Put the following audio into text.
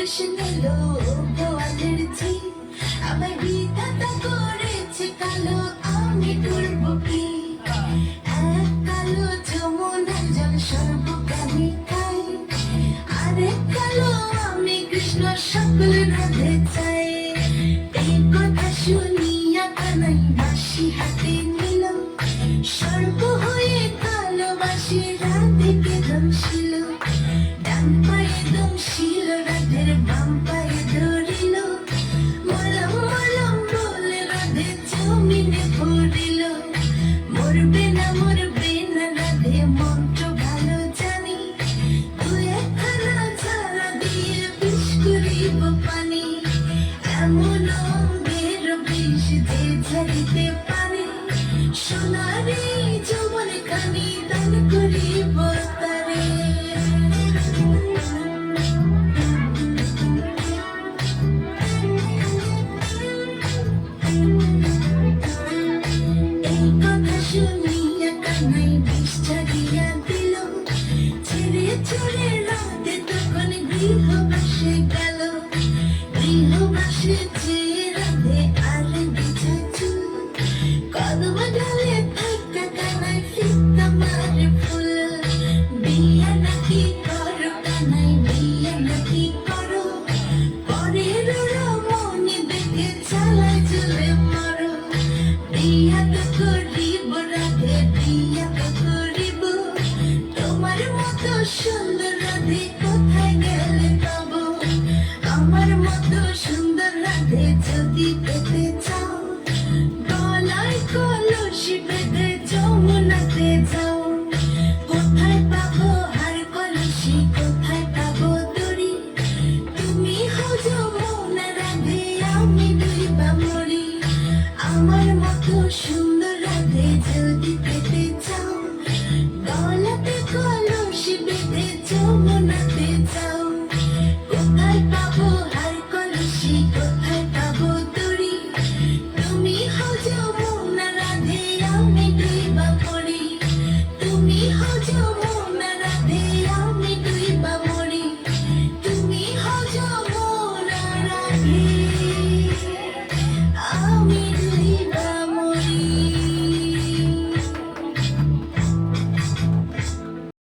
কৃষ্ণ গোয়ালের ঝি আমার বিধাতা করেছে কালো আমি করবো কি এক কালো যমুনা জল সর্বকালে খাই আরেক কালো আমি কৃষ্ণ সকল রাধে চাই এই কথা শুনিয়া কানাই বাঁশি হাতে নিল সর্ব হয়ে কালো বাঁশি রাধেকে দমশিল ডান পায়ে দমশিল রাধের বাম পায়ে ধরিল মলম মলম বলে রাধে জমিনে পড়িল মরবে না রাধে মন্ত্র ভালো জানি তুই একখানা ঝাড়া দিয়ে বিষ করিব পানি এমন অঙ্গের বিষ যে ঝাড়িতে পারে সোনারে যৌবন কানি দান করিব তারে এই কথা শুনিয়া কানাই বিষ ছাড়িয়া দিল ছেড়ে ছেড়ে রাধে তখন গৃহবাসে গেল গৃহবাসে চেয়ে রাধে আর বিছাচু কদম ডালে থাকা কানাই ফিতা মারে ফুল বিয়া নাকি করো কানাই বিয়া নাকি করো পরের রমণী দেখে চালায় চলে মরো বিয়া তো করিব রাধে বিয়া তো করিব তোমার মতো সুন্দর রাধে কোথায় গেলে পাবো আমার মতো সুন্দর রাধে যদি পেতে চাও গলায় কলসি বেঁধে যমুনাতে যাও কোথায় পাবো হার কলসি কোথায় পাবো দড়ি তুমি হও যমুনা রাধে আমি ডুইবা মরি আমার মতো সুন্দর রাধে যদি পেতে চাও গলাতে কলসি বেঁধে যমুনাতে যাও কোথায় পাবো হার কলসি কোথায় পাবো দড়ি তুমি হও যমুনা রাধে আমি ডুইবা মরি তুমি হও যমুনা